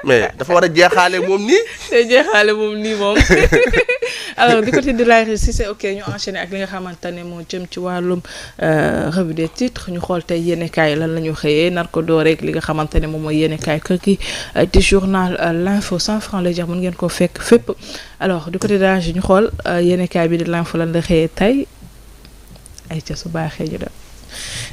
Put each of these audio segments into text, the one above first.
mais dafa war a jeexaale moom nii. day jeexaale moom nii moom. Alors du côté de la si c'est ok ñu enchaîner ak li nga xamante ne moo jëm ci wàllum revue des titres ñu xool tey yéenekaay lan la ñu xëyee nar ko door rek li nga xamante ne moom mooy yéenekaay kër gi di journal l'info 100 francs lay jox mën ngeen koo fekk fépp. Alors du côté de la ñu xool yéenekaay bi di l'info lan la xëyee tey ay ca su baaxee ñu dem.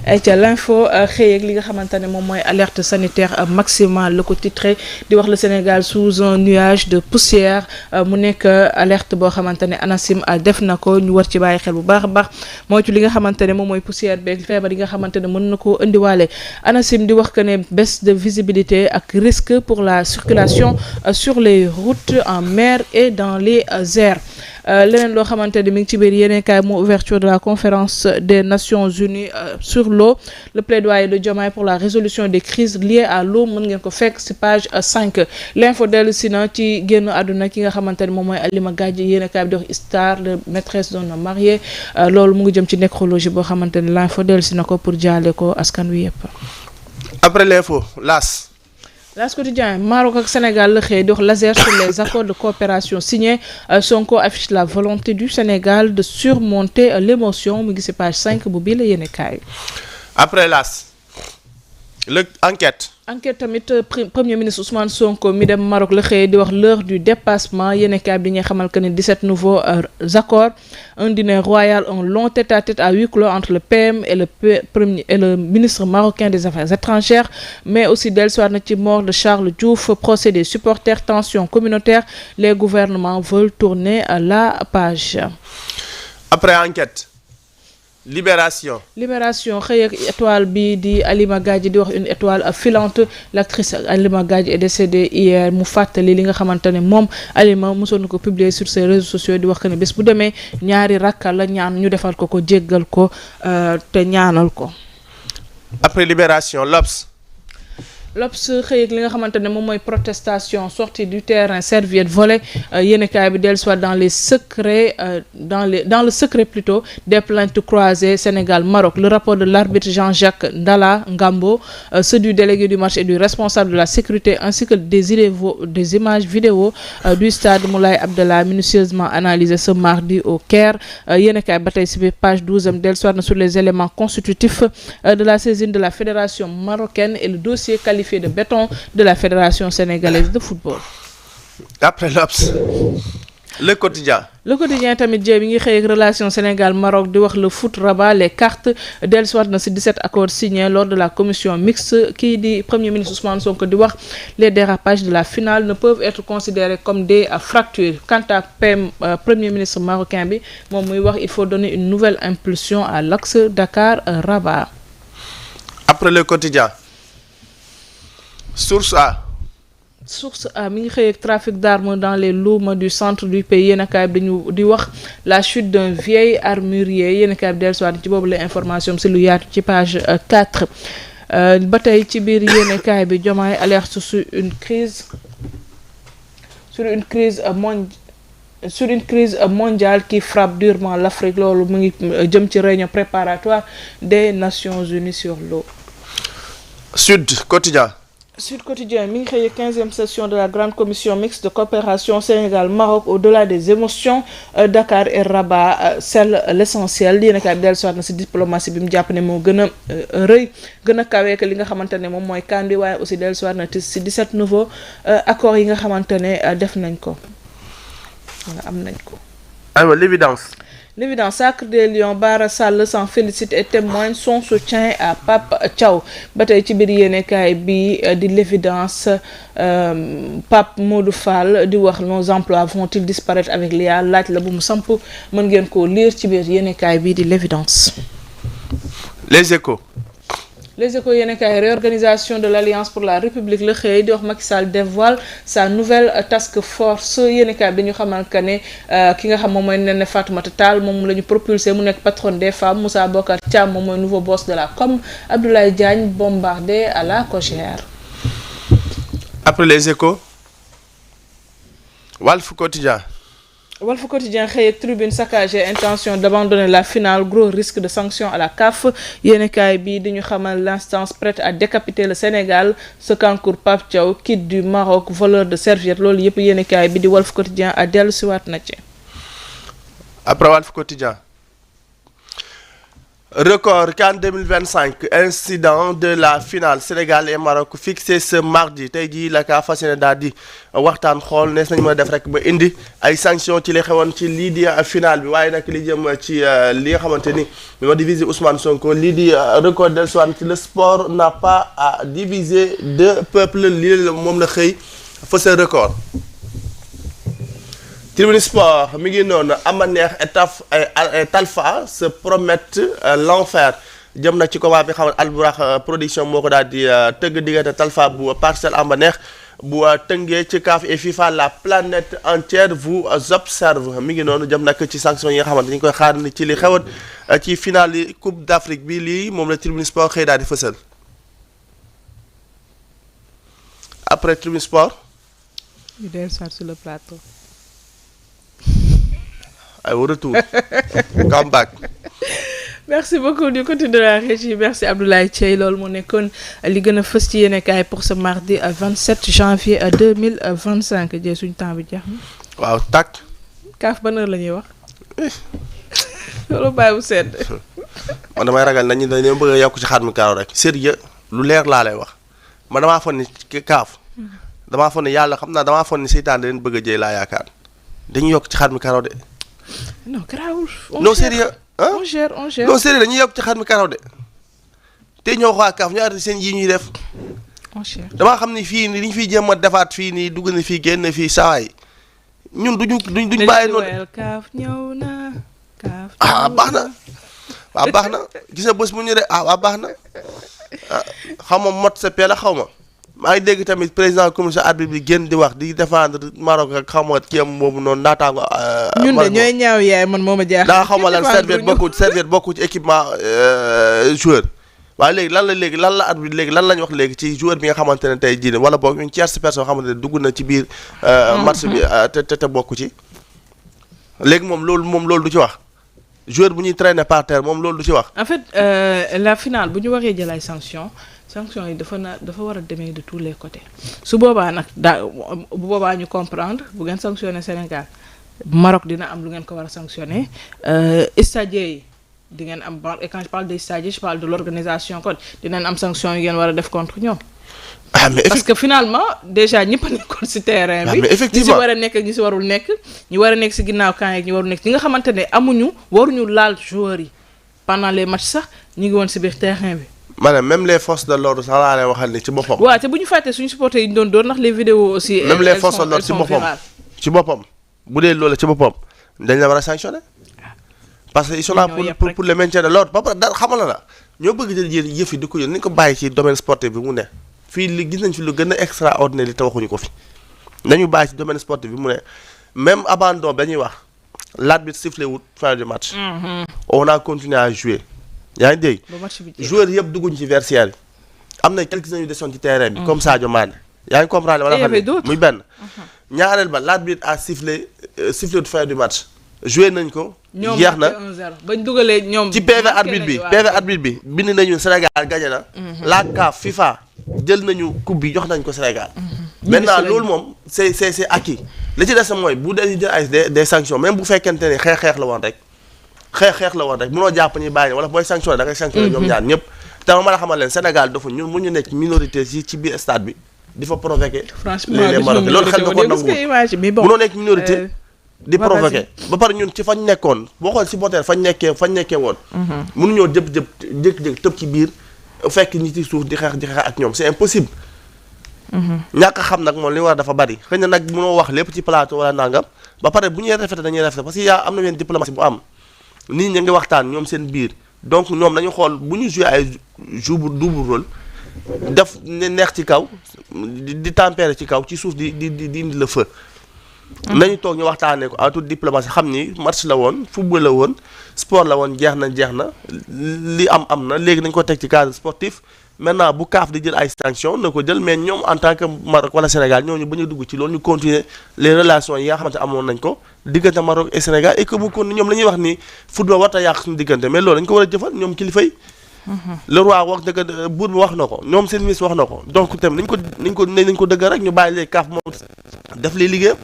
ay ca l'info xëy ak li nga xamante ne moom mooy alerte sanitaire maximale la ko titré di wax le Sénégal sous un nuage de poussière mu nekk alerte boo xamante ne ANACIM def na ko ñu war ci bàyyi xel bu baax a baax mooy ci li nga xamante ne moom mooy poussière beeg feebar yi nga xamante ne mën na koo indiwaale ANACIM di wax que ne baisse de visibilité ak risque pour la circulation sur les routes en mer et dans les airs. Leneen loo xamante ne mi ngi ci biir yéenekaay moo ouverture de la conférence des Nations Unies sur l'eau le plaidoyer de Diomaye pour la résolution des crises liées à l'eau mën ngeen ko fekk ci page 5 l'info dellu si na ci génn àdduna ki nga xamante ne moom mooy Alima Gadji yéenekaay bi di wax star de maîtresse d'un homme marié loolu mu ngi jëm ci nécrologie boo xamante ne l'info dellu si na ko pour jaale ko askan wi yëpp. Après l'info L'As quotidien Maroc ak Sénégal la xëy di wax laser sur les accords de coopération signés Sonko affiche la volonté du Sénégal de surmonter l'émotion mu ngi ci page 5 bu bii la yéenekaay. Après L'As enquête tamit premier ministre Ousmane Sonko mi dem Maroc la xëy di wax l'heure du dépassement yéenekaay bi di nga xamal que ne 17 nouveaux accords un dîner royal un long tête-à-tête à huis clos entre le PM et le ministre marocain des Affaires étrangères mais aussi dellusiwaat na ci mort de Charles Diouf procès des supporters tension communautaire les gouvernements veulent tourner la page. Après enquête Libération xëy ak étoile bi di Alima Gadji di wax une étoile filante l'actrice Alima Gadji est décédée hier mu fàttali li nga xamante ne moom Alima mosoon na ko publier sur ses réseaux sociaux di wax que ne bés bu demee ñaari rakka la ñaan ñu defal ko jéggal ko te ñaanal ko. Après Libération L'Obs xëy ak li nga xamante ne moom mooy protestation sortie du terrain serviette volée yéenekaay bi dellu soit dans le secret plutôt des plaintes croisées Sénégal Maroc le rapport de l'arbitre Jean-Jacques Ndala Ngambo ceux du délégué du match et du responsable de la sécurité ainsi que des images vidéo du stade Moulay Abdallah minutieusement analysées ce mardi au Caire yéenekaay ba tey ci page 12 dellu soit na sur les éléments constitutifs de la saisine de la fédération marocaine et le dossier qualifié de béton de la Fédération sénégalaise de football. Après l'Obs Le quotidien tamit jee bi ngi xëy ak relation Sénégal Maroc di wax le foot Rabat les cartes dellusiwaat na ci 17 accords signés lors de la commission mixte kii di premier ministre Ousmane Sonko di wax les dérapages de la finale ne peuvent être considérés comme des fractures quant à premier ministre marocain bi moom muy wax il faut donner une nouvelle impulsion à l'axe Dakar Rabat. Après le quotidien Source A mi ngi xëy ak trafic d'armes dans les loumes du centre du pays yéenekaay bi dañu di wax la chute d'un vieil armurier yéenekaay bi dellusiwaat ci boobu la information ci lu yaatu ci page 4 ba tey ci biir yéenekaay bi Diomaye alerte sur une crise mondiale qui frappe durement l'Afrique loolu mu ngi jëm ci réunion préparatoire des Nations Unies sur l'eau. Sud Quotidien mi ngi xëy 15e session de la grande commission mixte de coopération Sénégal-Maroc au-delà des émotions Dakar et Rabat scelle l'essentiel yéen a dellu soit na ci diplomatie bi mu jàpp ne moo gën a rëy gën a kawe que li nga xamante ne moom mooy kandi waaye aussi dellu soit na ci 17 nouveaux accords yi nga xamante ne def nañ ko am nañ ko. aywa L'évidence Sacre des Lions Bara Sall s'en félicite et témoigne son soutien à Pape Thiaw ba tey ci biir yéenekaay bi di l'évidence Pape Modou Fall di wax nos emplois vont-ils disparaître avec l'IA laaj la bu mu samp mën ngeen koo lire ci biir yéenekaay bi di l'évidence. Les Échos yéenekaay réorganisation de l'Alliance pour la République la xëy di wax Macky Sall dévoile sa nouvelle task force yéenekaay bi dañu xamal que ne ki nga xam moom mooy Néné Fatoumata Tall moom la ñu propulsé mu nekk patronne des femmes Moussa Bocar Thiam moom mooy nouveau boss de la com Abdoulaye Diagne bombardé à la Cogère. Après les Échos Walf Quotidien Walf Quotidien xëy ak Tribune saccagée intention d'abandonner la finale gros risque de sanction à la CAF yéenekaay bi di ñu xamal l'instance prête à décapiter le Sénégal Sekankour Pape Thiaw quitte du Maroc voleur de serviettes loolu yëpp yéenekaay bi di Walf Quotidien a dellusiwaat na ci. Après Walf Quotidien. Record CAN 2025 incident de la finale Sénégal et Maroc fixé ce mardi tey jii la ka fas yéene daal di waxtaan xool nees nañu mën a def rek ba indi ay sanctions ci li xewoon ci lii di finale bi waaye nag li jëm ci li nga xamante ni moo diviser Ousmane Sonko lii di record del soir ci le sport n'a pas à diviser deux peuples lii moom la xëy fësal record. Tribune Sport mi ngi noonu Amaneex et Talfa se promettent l'enfer jëm nag ci combat bi xam ne Albourakh production moo ko daal di tëgg diggante Talfa bu Parcelles Amaneex bu tëngee ci CAF et FIFA la planète entière vous observe mi ngi noonu jëm nag ci sanctions yi nga xamante ni ñu koy xaar ni ci li xewoon ci finale yi Coupe d'Afrique bi lii moom la Tribune Sport xëy daal di fësal. Après Tribune Sport. ñu dellu soit sur le plateau. Au retour. Come back. Merci beaucoup du côté de la régie merci Abdoulaye Thiey loolu moo nekkoon li gën a fës ci yéenekaay pour ce mardi 27 janvier 2025 jee suñu temps bi jeex na. waaw tàkk. kaaf ban heure la ñuy wax. loolu bàyyi bu sedd. man damay ragal nañu dañoo bëgg a yokk ci xarmi kaaw rek. sérieux lu leer laa lay wax man damaa foog ni kaaf. damaa foog ni yàlla xam naa damaa foog ni seytaan da leen bëgg a jëy laa yaakaar dañuy yokk ci xarmi kaaw de. non garaawul. non sérieux ah on gère non sérieux dañuy yokk ci xar mi karaw de te ñoo wax waa kaaf ñu arrêté seen yi ñuy def. on gère damaa xam ni fii nii li ñu fiy jéem a defaat fii nii dugg na fii génn fii saawaay ñun duñ bàyyi noonu. kaaf ñëw na kaaf. baax na waaw baax na gis nga bés bu ñu de waaw baax na xaw ma mot sa pee la xaw ma. maa ngi dégg tamit président commission arbitre bi génn di wax di défendre Maroc ak xaw ma kii am boobu noonu naataango. ñun de ñooy ñaaw yaay man moo ma jaaxal. daa xaw ma lan serviette bokku ci équipement joueur. waaye léegi lan la arbitre léegi lan la ñu wax léegi ci joueur bi nga xamante ne tey jii wala boog une tierce personne xamante ne dugg na ci biir. match bi te bokku ci. léegi moom loolu du ci wax joueur bu ñuy traîner par terre moom loolu du ci wax. en fait la finale bu ñu waree jël ay sanctions yi dafa war a demee de tous les côtés su boobaa nag bu boobaa ñu comprendre bu ngeen sanctionné Sénégal Maroc dina am lu ngeen ko war a sanctionné stadiers yi di ngeen am et quand je parle des stadiers je parle de l'organisation kon dinañ am sanction yi ngeen war a def contre ñoom. Parce que finalement déjà ñëpp a nekkoon ci terrain bi. mais effectivement ñi ci war a nekk ak ñi ci warul nekk ñi war a nekk ci ginnaaw camp yi ñi warul nekk ñi nga xamante ne waruñu laal joueurs yi pendant les matchs sax ñu ngi woon ci biir terrain bi. maanaam même les forces de l'ordre sax laa lay waxal ni ci boppam. waaw te bu ñu fàttee suñu supporters yi ñu doon ndax les vidéos aussi. même les forces de l'ordre ci boppam bu dee loolu ci boppam dañ la war a sanctionner parce que ils sont là pour le maintien de l'ordre ba pare daal xamal la ñoo bëgg jël yëf yi di ko yónni ni ko bàyyi ci domaine sportif bi mu ne fii li gis nañ fi lu gën a extraordinaire li te waxuñu ko fi nañu bàyyi ci domaine sportif bi mu ne même abandon dañuy wax l'arbitre sifflé wut fin du match. On a continué à jouer. yaa ngi dégg joueurs yëpp dugguñ ci vestiaire bi am na quelques-uns yu desoon ci terrain bi comme Sadio Mané yaa ngi comprendre wala xam ne muy benn ñaareel ba l'arbitre a sifflé de fin du match joué nañ ko jeex na bañ dugalee ñoom ci PV arbitre bi bind nañu Sénégal gagné na la CAF FIFA jël nañu coupe bi jox nañ ko Sénégal maintenant loolu moom c'est acquis li ci des mooy bu dee jël ay des sanctions même bu fekkente ne xeex la woon rek mënoo jàpp ni bàyyi wala booy sanctionné da ngay sanctionné ñoom ñaar ñëpp te ma la xamal leen Sénégal dafa ñun mu ñu nekk minorité ci biir stade bi di fa provoqué les Marocains loolu xel nga ko nangu mënoo nekk minorité di provoqué ba pare ñun ci fañ nekkoon boo xool supporter fañ nekkee woon mënuñoo jékki-jékki tëb ci biir fekk ñi ci suuf di xeex ak ñoom c'est impossible ñàkk xam nag moom li war dafa bari xëy na nag mënoo wax lépp ci plateau wala nangam ba pare bu ñuy rafetee dañuy rafetee parce que yaa am na benn diplomatie bu am nit ñi ngi waxtaan ñoom seen biir donc ñoom nañu xool bu ñu joué ay double rôle def neex ci kaw di tempérer ci kaw ci suuf di indi le feu nañu toog ñu waxtaanee ko en toute diplomatie xam ni match la woon football la woon sport la woon jeex na li am na léegi nañ ko teg ci cadre sportif maintenant bu CAF di jël ay sanctions na ko jël mais ñoom en tant que Maroc wala Sénégal ñooñu ba ñu dugg ci loolu ñu continuer les relations yi nga xamante amoon nañ ko diggante Maroc et Sénégal et que bu kon ñoom la ñuy wax ni football warta yàq suñu diggante mais loolu dañ ko war a jëfal ñoom kilifa yi. le roi wax dëgg buur bi wax na ko ñoom seen ministre wax na ko donc tamit nañ ko dëgg rek ñu bàyyi léegi CAF moom def li liggéeyam.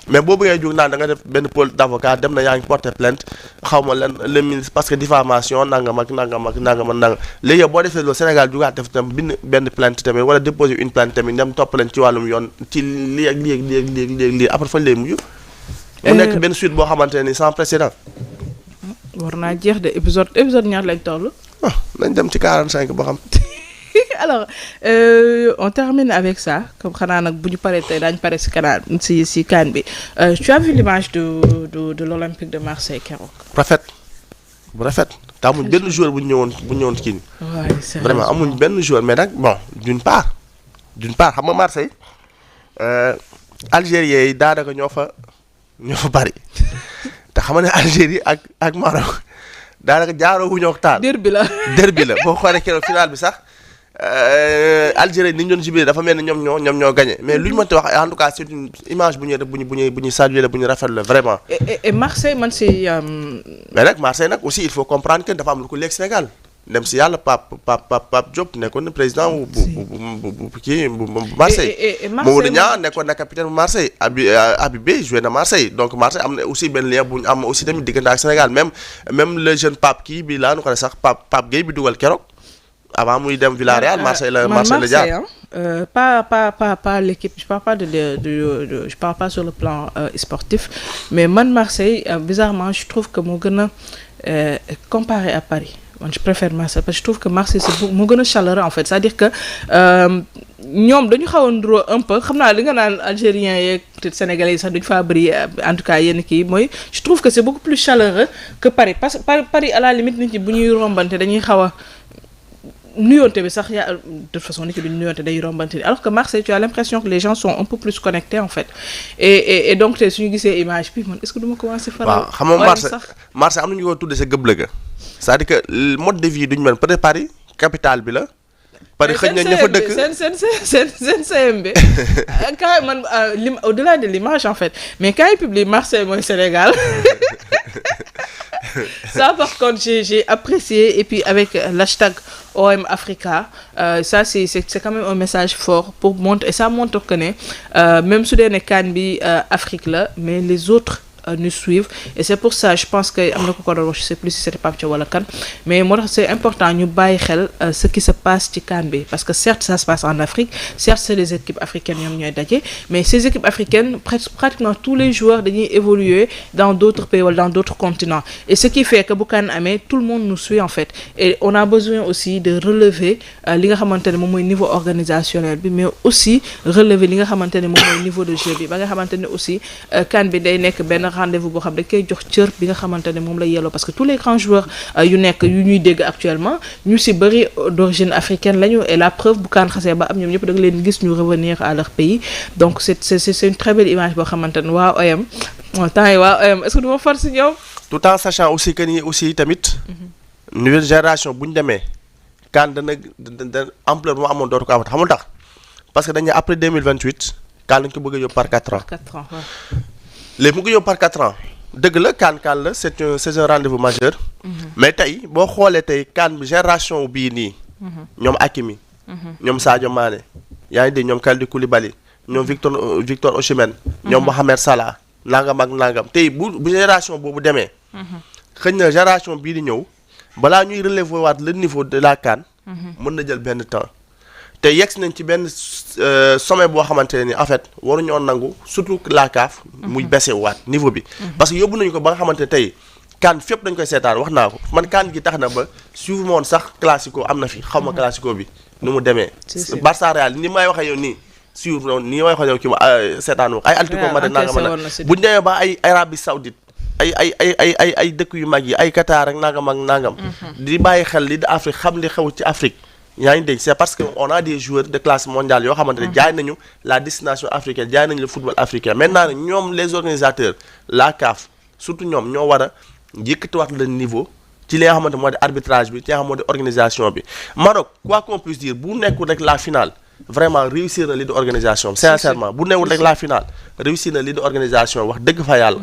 mais boo bëggee jóg naan da nga def benn pôle d'avocat dem na yaa ngi porter plainte xaw ma lan le ministre parce que diffamation nangam léegi yow boo defee loolu Sénégal jugaat def tam bind benn plainte tamit wala déposer une plainte tamit dem topp leen ci wàllum yoon ci lii ak lii après fañ lay mujj. mu nekk benn suite boo xamante ne sans précédent. war naa jeex de épisode ñaar lañ toll. nañ dem ci 45 boo xam. alors on termine avec ça comme xanaa nag bu ñu paree tey daañu pare si canal si CAN bi tu as vu l'image de l'Olympique de Marseille keroog. bu rafet te amuñ benn joueur bu ñu ñëwoon kii nii. waaw c'est vraiment amuñ benn joueur mais nag bon d'une part xam nga Marseille Algériens yi daanaka ñoo fa bari te xam nga ne Algérie ak Maroc daanaka jaaroo wu ñoo taal. derby la boo xoolee keroog final bi sax Algérie ni ñu doon jibile dafa mel ni ñoom ñoo gagné mais lu ñu mënti wax en tout cas c'est une image bu ñuy saluer la bu ñu rafetlu la vraiment. et Marseille man si. mais nag Marseille nag aussi il faut comprendre que dafa am lu ko léegi Sénégal dem si yàlla Pape Diop nekkoon na président bu Marseille. et Mamadou Niang nekkoon na capitaine bu Marseille Habib Beye joué na Marseille donc Marseille am na aussi benn lien bu ñu am aussi tamit diggante ak Sénégal même le jeune Pape kii bi laa nu ko ne sax Pape Gueye bi dugal keroog. avant muy dem Villarreal Marseille la jaar pas l'équipe je parle pas je parle pas sur le plan sportif mais Marseille bizarrement je trouve que moo gën a comparé à Paris je préfère Marseille parce que je trouve que Marseille c'est moo gën a chaleureux en fait c'est-à-dire que ñoom dañu xaw a nduroo un peu xam naa li nga naan algériens yeeg sénégalais yi sax duñu faa bëri en tout cas yenn kii mooy je trouve que c'est beaucoup plus chaleureux que Paris parce que Paris à la limite nit ñi bu ñuy rombante dañuy xaw a nuyoonte bi sax de toute façon nit ki duñu nuyoonte day rombante alors que Marseille tu as l'impression que les gens sont un peu plus connectés en fait et donc tey suñu gisee image bi man est-ce que duma commencer faral waaw xam nga Marseille am nañu ko tudde sa gëblëga c'est-à-dire que mode de vie duñu mel peut-être Paris capitale bi la Paris xëy na ña fa dëkk seen CM bi quand man au-delà de l'image en fait mais quand il publie Marseille mooy Sénégal ça par contre j'ai apprécié et puis avec l'hashtag OM Africa ça c'est quand même un message fort pour montrer et ça montre que ne même su dee ne CAN bi Afrique la mais les autres nous suivent et c'est pour ça je pense que am na ko doon wax je sais plus si c'était Pape Thiaw wala kan mais moo tax c'est important ñu bàyyi xel ce qui se passe ci CAN bi parce que certes ça se passe en Afrique certes c'est les équipes africaines ñoom ñooy daje mais ces équipes africaines pratiquement tous les joueurs dañuy évoluer dans d'autres pays wala dans d'autres continents et ce qui fait que bu CAN amee tout le monde nous suit en fait et on a besoin aussi de relever li nga xamante ne moom mooy niveau organisationnel bi mais aussi relever li nga xamante ne moom mooy niveau de jeu bi ba nga xamante ne aussi CAN bi day nekk benn rendez-vous boo xam dañ koy jox cër bi nga xamante ne moom la yelloo parce que tous les grands joueurs yu ñuy dégg actuellement ñu ci bëri d'origine africaine lañu et la preuve bu CAN xasee ba am ñoom ñëpp da nga leen gis ñu revenir à leur pays donc c'est une très belle image boo xamante ne waa OM temps yi waa OM est-ce que du ma far ci ñoom tout en sachant aussi que ni aussi tamit nouvelle génération bu ñu demee CAN dana ampleur bu ma amoon dootu ko amati xamul tax parce que dañu après 2028 CAN lañ ko bëgg a yóbbu par 4 ans léegi mu ngi yóbbu par 4 ans dëgg la CAN la c'est un rendez-vous majeur mais tey boo xoolee tey CAN bi génération bii nii ñoom Hakimi ñoom Sadio Mané yaa ngi dégg ñoom Kalidou Koulibaly ñoom Victor Osimhen ñoom Mohamed Salah nangam ak nangam tey bu génération boobu demee xëy na génération bii di ñëw balaa ñuy relever waat le niveau de la CAN mën na jël benn temps te yegg nañ ci benn sommet boo xamante ne ni en fait waruñoo nangu surtout la CAF muy baissé waat niveau bi parce que yóbbu nañu ko ba nga xamante ne tey CAN fépp dañ koy seetaan wax naa ko man CAN gi tax na ba suivre moon sax classico am na fi xaw ma classico bi nu mu demee Barça Real ni may waxee yow nii suivre noonu ni may waxee yow kii ma seetaan ay Atlético Madrid naa nga mën a buñu demee ba ay Arabie Saoudite ay dëkk yu mag yi ay Qatar ak nangam ak nangam di bàyyi xel li di Afrique xam li xew ci Afrique yaa ngi dégg c'est parce que on a des joueurs de classe mondiale yoo xamante ne jaay nañu la destination africaine jaay nañu le football africain maintenant ñoom les organisateurs la CAF surtout ñoom ñoo war a yëkkatiwaat le niveau ci li nga xamante moo di arbitrage bi ci nga xam moo di organisation bi Maroc quoi qu'on puisse dire bu nekkul rek la finale vraiment réussir na li di organisation sincèrement bu nekkul rek la finale réussir na li di organisation wax dëgg fa yàlla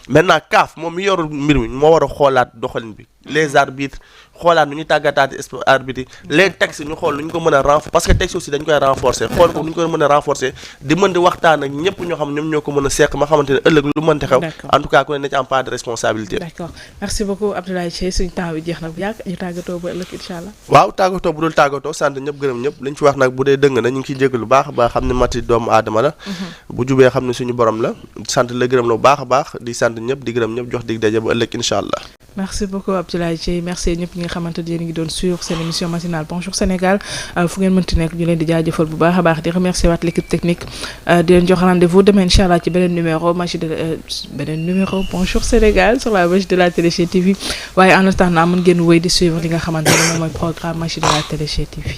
maintenant CAF moom mi yorul mbir mi moo war a xoolaat doxalin bi les arbitres xoolaat nu ñu tàggataati arbitres yi les textes ñu xool nu ñu ko mën a renforcer parce que texte aussi dañ koy renforcer xool ko nu ñu ko mën a renforcer di mën di waxtaan ak ñëpp ñoo xam ñoom ñoo ko mën a seq ma xamante ne ëllëg lu mënti xew en tout cas ku ne na ci am part de responsabilité. d'accord merci beaucoup Abdoulaye Thié suñu temps bi jeex na bu yàgg ñu tàggatoo ba ëllëg incha allah. waaw tàggatoo bu dul tàggatoo sant ñëpp gërëm ñëpp li ñu fi wax nag bu dee dëng na ñu ngi ciy jégalu baax a baax xam ne mati doomu aadama la bu jubee xam ne suñu borom la sant la gërëm la bu baax a baax di sant ñëpp di gërëm ñëpp jox dig daje ba ëllëg incha allah. merci beaucoup Abdoulaye Thié merci ñëpp ñi nga xamante ne yéen a ngi doon suivre seen émission matinale Bonjour Sénégal fu ngeen mënti nekk ñu leen di jaajëfal bu baax a baax di remercier waat l'équipe technique di leen jox rendez-vous demain incha allah ci beneen numéro Bonjour Sénégal sur la page de la Télé Chez TV waaye en attendant mën ngeen wéy di suivre li nga xamante ne moom mooy programme Magie de la Télé Chez TV.